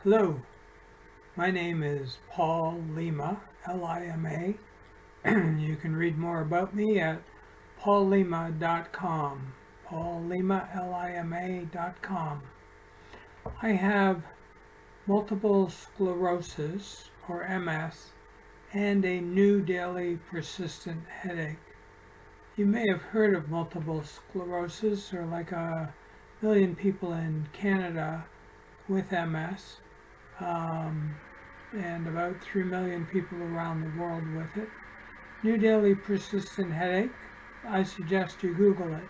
Hello, my name is Paul Lima, Lima. You can read more about me at paullima.com, paullima.com. I have multiple sclerosis, or MS, and a new daily persistent headache. You may have heard of multiple sclerosis, or like 1 million people in Canada with MS. And about 3 million people around the world with it. New daily persistent headache, I suggest you Google it.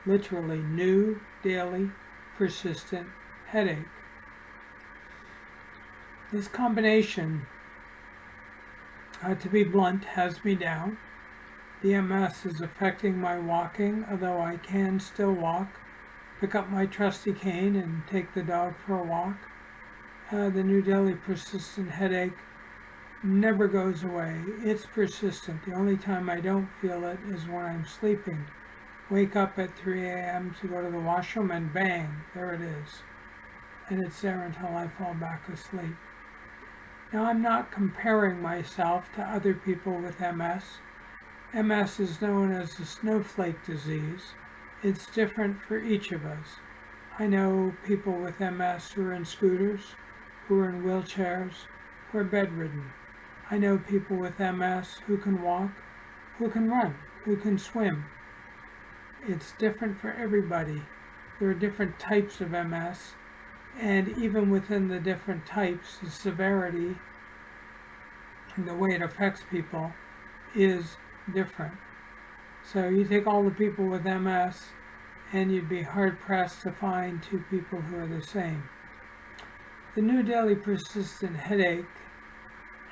Literally, new daily persistent headache. This combination, to be blunt, has me down. The MS is affecting my walking, although I can still walk, pick up my trusty cane and take the dog for a walk. The new daily persistent headache never goes away. It's persistent. The only time I don't feel it is when I'm sleeping. Wake up at 3 a.m. to go to the washroom and bang, there it is. And it's there until I fall back asleep. Now, I'm not comparing myself to other people with MS. MS is known as the snowflake disease. It's different for each of us. I know people with MS who are in scooters, who are in wheelchairs, who are bedridden. I know people with MS who can walk, who can run, who can swim. It's different for everybody. There are different types of MS, and even within the different types, the severity and the way it affects people is different. So you take all the people with MS, and you'd be hard-pressed to find two people who are the same. The new daily persistent headache,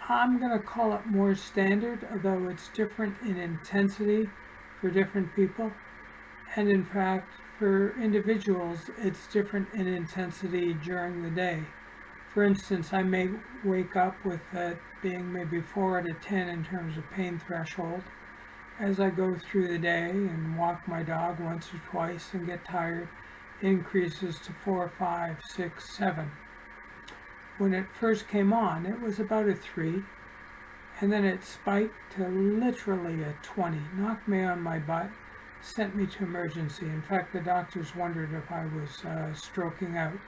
I'm going to call it more standard, although it's different in intensity for different people. And in fact, for individuals, it's different in intensity during the day. For instance, I may wake up with it being maybe 4 out of 10 in terms of pain threshold. As I go through the day and walk my dog once or twice and get tired, it increases to 4, 5, 6, 7. When it first came on, it was about a 3, and then it spiked to literally a 20, knocked me on my butt, sent me to emergency. In fact, the doctors wondered if I was stroking out.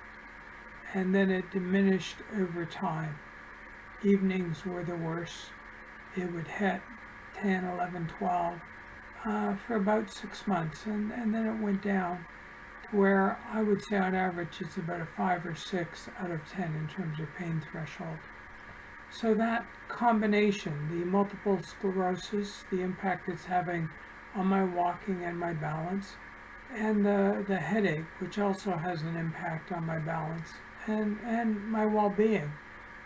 And then it diminished over time. Evenings were the worst. It would hit 10, 11, 12 for about 6 months, and then it went down to where I would say on average it's about a 5 or 6 out of 10 in terms of pain threshold. So that combination, the multiple sclerosis, the impact it's having on my walking and my balance, and the headache, which also has an impact on my balance and my well-being,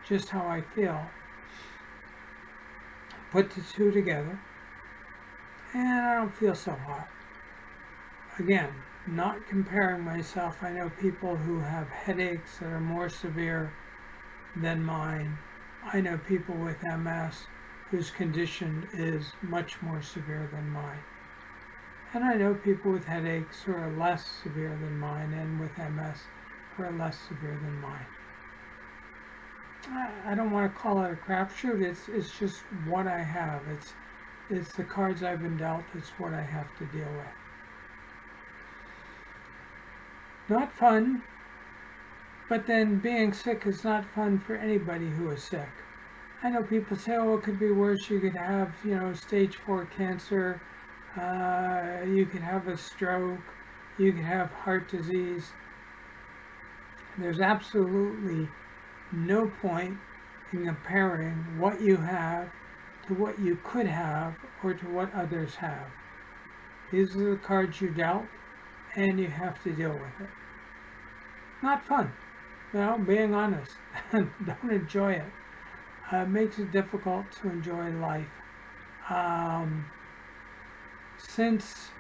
just how I feel. Put the two together, and I don't feel so hot. Again, not comparing myself. I know people who have headaches that are more severe than mine. I know people with MS whose condition is much more severe than mine. And I know people with headaches who are less severe than mine, and with MS who are less severe than mine. I don't want to call it a crapshoot. It's just what I have. It's the cards I've been dealt. It's what I have to deal with. Not fun, but then being sick is not fun for anybody who is sick. I know people say, oh, it could be worse. You could have, stage 4 cancer. You could have a stroke. You could have heart disease. There's absolutely no point in comparing what you have to what you could have or to what others have. These are the cards you dealt, and you have to deal with it. Not fun, being honest. Don't enjoy it. It makes it difficult to enjoy life. Since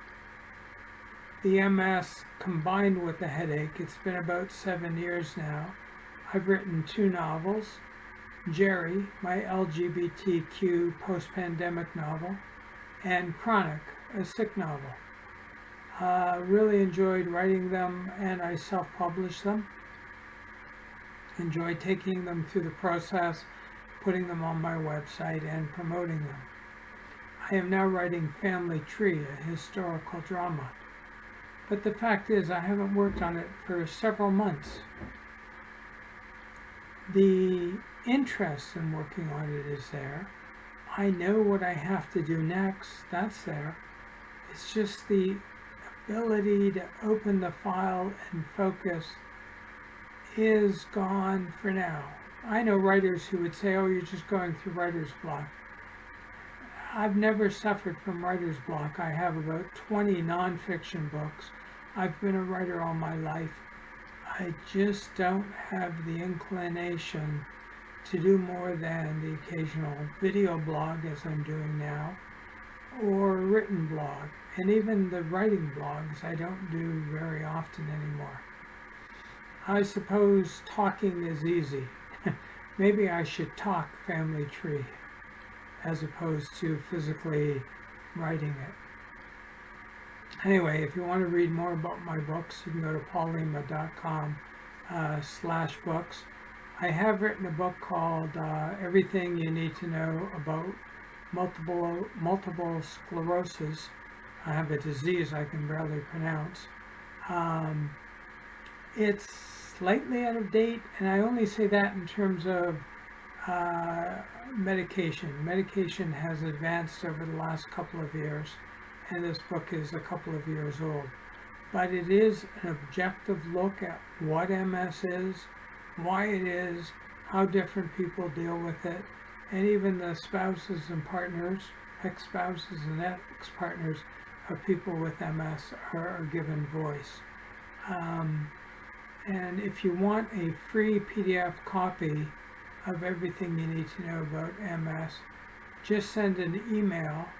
the MS combined with the headache, it's been about 7 years now. I've written 2 novels. Jerry, my LGBTQ post-pandemic novel, and Chronic, a sick novel. Really enjoyed writing them, and I self-published them. enjoy taking them through the process, putting them on my website, and promoting them. I am now writing Family Tree, a historical drama. But the fact is, I haven't worked on it for several months. The interest in working on it is there. I know what I have to do next, that's there. It's just the ability to open the file and focus is gone for now. I know writers who would say, oh, you're just going through writer's block. I've never suffered from writer's block. I have about 20 nonfiction books. I've been a writer all my life. I just don't have the inclination to do more than the occasional video blog, as I'm doing now, or written blog. And even the writing blogs I don't do very often anymore. I suppose talking is easy. Maybe I should talk Family Tree as opposed to physically writing it. Anyway, if you want to read more about my books, you can go to paulima.com/books. I have written a book called Everything You Need to Know About Multiple Sclerosis. I have a disease I can barely pronounce. It's slightly out of date, and I only say that in terms of medication. Medication has advanced over the last couple of years, and this book is a couple of years old. But it is an objective look at what MS is, why it is, how different people deal with it, and even the spouses and partners, ex-spouses and ex-partners of people with MS are given voice. And if you want a free PDF copy of Everything You Need to Know About MS, just send an email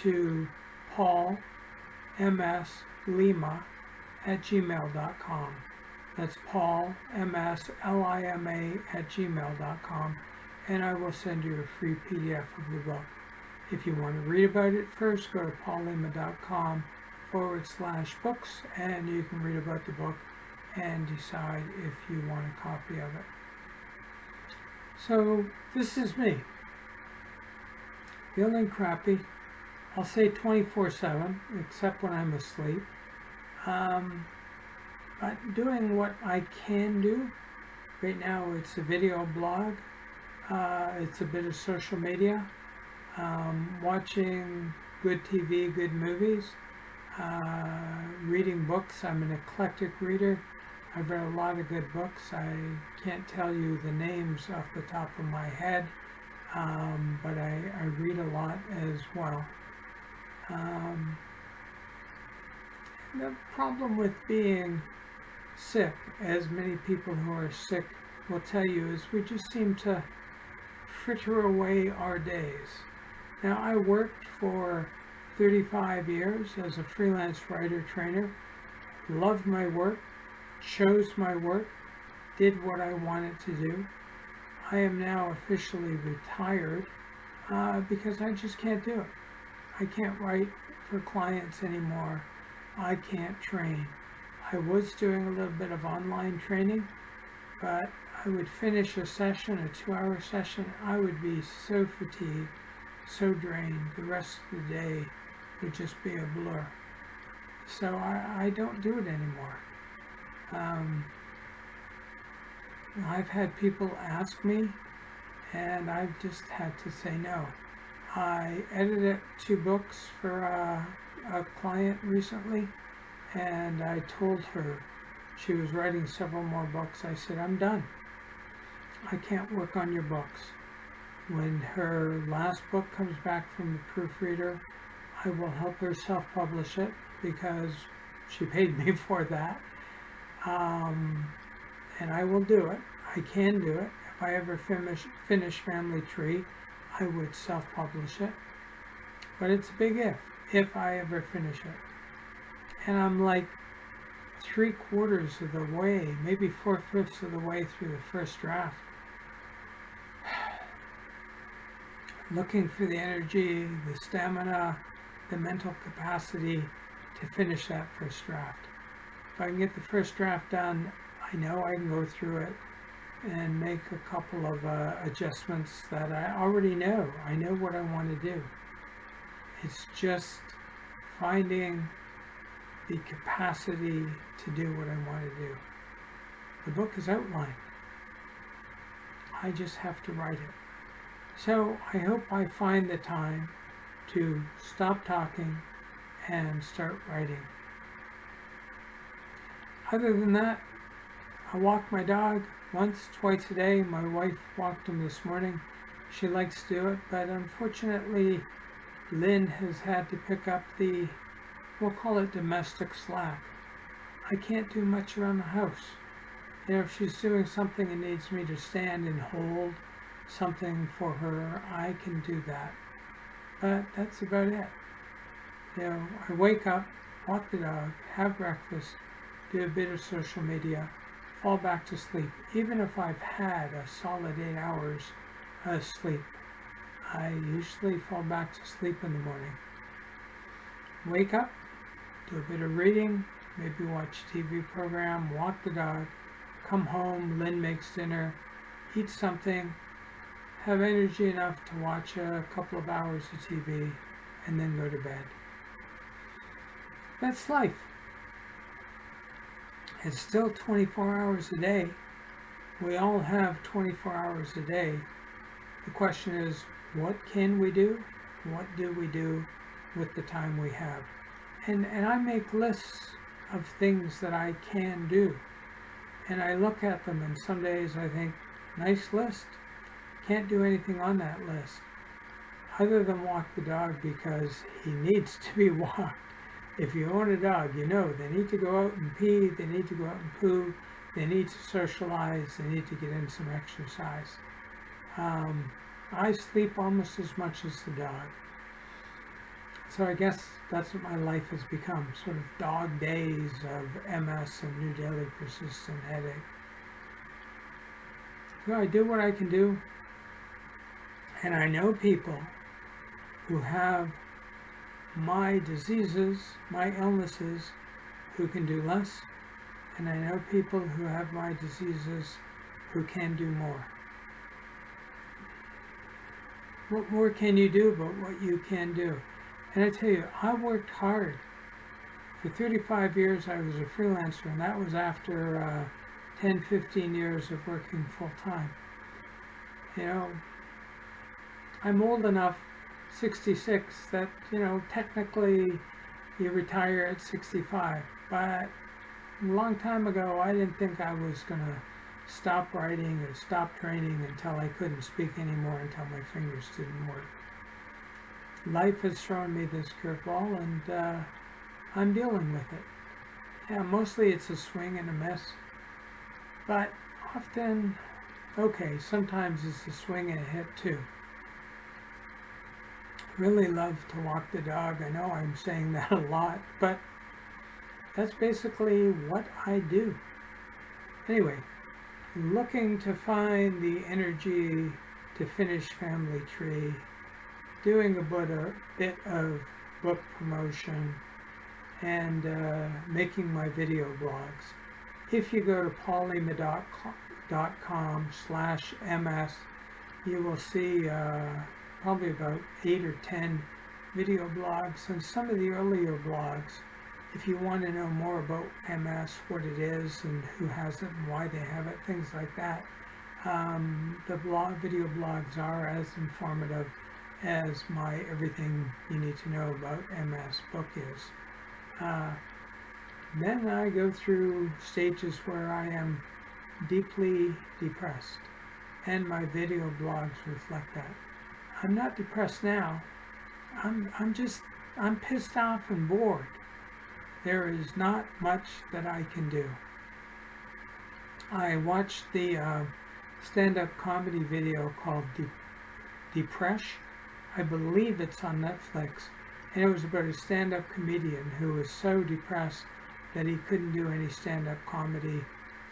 to paulmslima@gmail.com. That's paulmslima@gmail.com, and I will send you a free PDF of the book. If you want to read about it first, go to paulima.com/books, and you can read about the book and decide if you want a copy of it. So this is me, feeling crappy. I'll say 24/7, except when I'm asleep. But doing what I can do. Right now it's a video blog. It's a bit of social media. Watching good TV, good movies. Reading books. I'm an eclectic reader. I've read a lot of good books. I can't tell you the names off the top of my head, but I read a lot as well. The problem with being sick, as many people who are sick will tell you, is we just seem to fritter away our days. Now, I worked for 35 years as a freelance writer trainer, loved my work, chose my work, did what I wanted to do. I am now officially retired because I just can't do it. I can't write for clients anymore. I can't train. I was doing a little bit of online training, but I would finish a session, a 2-hour session. I would be so fatigued, so drained. The rest of the day would just be a blur. So I don't do it anymore. I've had people ask me, and I've just had to say no. I edited 2 books for a client recently, and I told her, she was writing several more books, I said, I'm done. I can't work on your books. When her last book comes back from the proofreader, I will help her self-publish it because she paid me for that. And I will do it. I can do it. If I ever finish Family Tree, I would self-publish it. But it's a big if I ever finish it. And I'm like 3/4 of the way, maybe 4/5 of the way through the first draft. Looking for the energy, the stamina, the mental capacity to finish that first draft. If I can get the first draft done, I know I can go through it and make a couple of adjustments that I already know. I know what I want to do. It's just finding the capacity to do what I want to do. The book is outlined. I just have to write it. So I hope I find the time to stop talking and start writing. Other than that, I walk my dog once, twice a day. My wife walked him this morning. She likes to do it, but unfortunately, Lynn has had to pick up the, we'll call it domestic slack. I can't do much around the house. You know, if she's doing something and needs me to stand and hold something for her, I can do that. But that's about it. You know, I wake up, walk the dog, have breakfast, do a bit of social media, fall back to sleep. Even if I've had a solid 8 hours of sleep, I usually fall back to sleep in the morning. Wake up, do a bit of reading, maybe watch a TV program, walk the dog, come home, Lynn makes dinner, eat something, have energy enough to watch a couple of hours of TV, and then go to bed. That's life. It's still 24 hours a day. We all have 24 hours a day. The question is, what can we do? What do we do with the time we have? And I make lists of things that I can do. And I look at them, and some days I think, nice list. Can't do anything on that list other than walk the dog because he needs to be walked. If you own a dog, you know they need to go out and pee, they need to go out and poo, they need to socialize, they need to get in some exercise. I sleep almost as much as the dog. So I guess that's what my life has become, sort of dog days of MS and new daily persistent headache. So I do what I can do, and I know people who have my diseases, my illnesses, who can do less, and I know people who have my diseases who can do more. What more can you do but what you can do? And I tell you, I worked hard. For 35 years I was a freelancer, and that was after 10, 15 years of working full-time. You know, I'm old enough, 66, that, you know, technically you retire at 65. But a long time ago, I didn't think I was going to stop writing or stop training until I couldn't speak anymore, until my fingers didn't work. Life has thrown me this curveball, and I'm dealing with it. Yeah, mostly it's a swing and a miss, but often, okay, sometimes it's a swing and a hit too. Really love to walk the dog. I know I'm saying that a lot, but that's basically what I do. Anyway, looking to find the energy to finish Family Tree, doing a bit of book promotion, and making my video blogs. If you go to paulima.com/ms, you will see probably about 8 or 10 video blogs, and some of the earlier blogs, if you want to know more about MS, what it is and who has it and why they have it, things like that. The video blogs are as informative as my Everything You Need to Know About MS book is. Then I go through stages where I am deeply depressed, and my video blogs reflect that. I'm not depressed now. I'm pissed off and bored. There is not much that I can do. I watched the stand-up comedy video called Depresh. I believe it's on Netflix, and it was about a stand-up comedian who was so depressed that he couldn't do any stand-up comedy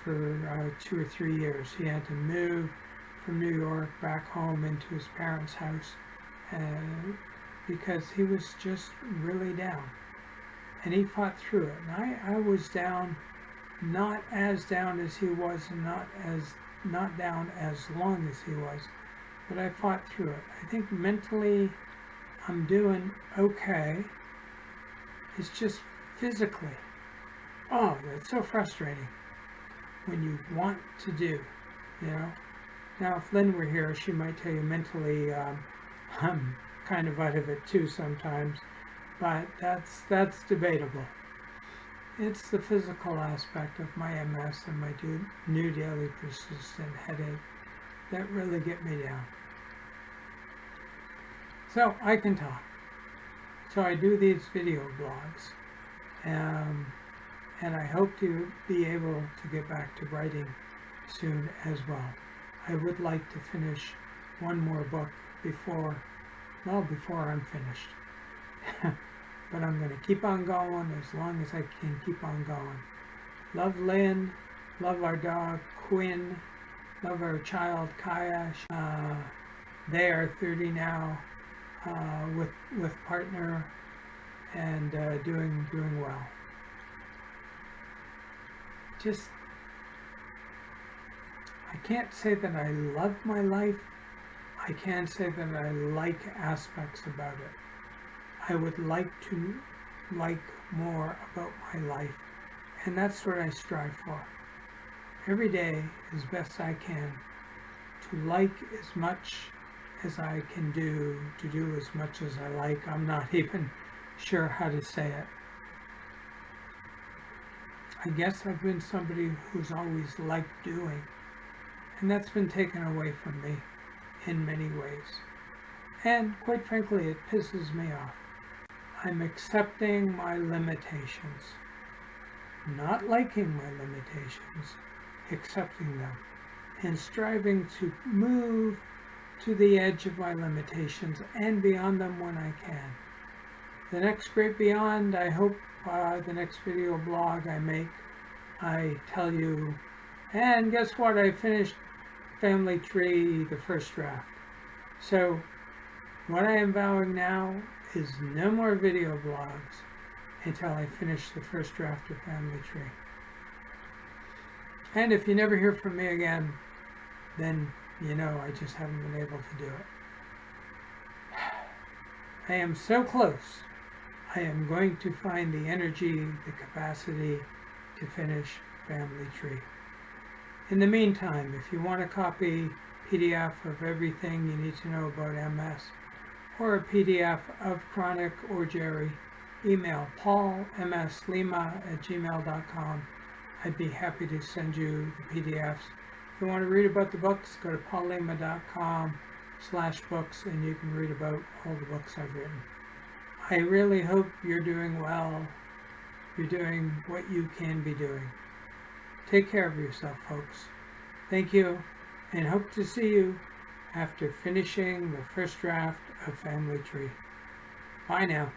for 2 or 3 years. He had to move from New York back home into his parents' house because he was just really down. And he fought through it. And I was down, not as down as he was and not as not down as long as he was, but I fought through it. I think mentally I'm doing okay. It's just physically. Oh, it's so frustrating when you want to do, you know. Now, if Lynn were here, she might tell you mentally I'm kind of out of it too sometimes, but that's debatable. It's the physical aspect of my MS and my new daily persistent headache that really get me down. So I can talk. So I do these video blogs, and I hope to be able to get back to writing soon as well. I would like to finish one more book before I'm finished. But I'm going to keep on going as long as I can keep on going. Love Lynn, love our dog Quinn, love our child Kaya. They are 30 now, with partner, and doing well. Just, I can't say that I love my life. I can say that I like aspects about it. I would like to like more about my life, and that's what I strive for. Every day, as best I can, to like as much as I can do, to do as much as I like. I'm not even sure how to say it. I guess I've been somebody who's always liked doing, and that's been taken away from me in many ways. And quite frankly, it pisses me off. I'm accepting my limitations, not liking my limitations, accepting them, and striving to move to the edge of my limitations and beyond them when I can. The next great beyond, I hope the next video blog I make, I tell you, and guess what, I finished Family Tree, the first draft. So what I am vowing now is no more video blogs until I finish the first draft of Family Tree. And if you never hear from me again, then you know I just haven't been able to do it. I am so close. I am going to find the energy, the capacity to finish Family Tree. In the meantime, if you want a copy, PDF of everything you need to know about MS, or a PDF of Chronic or Jerry, email paulmslima@gmail.com. I'd be happy to send you the PDFs. If you want to read about the books, go to paullima.com/books, and you can read about all the books I've written. I really hope you're doing well. You're doing what you can be doing. Take care of yourself, folks. Thank you, and hope to see you after finishing the first draft of Family Tree. Bye now.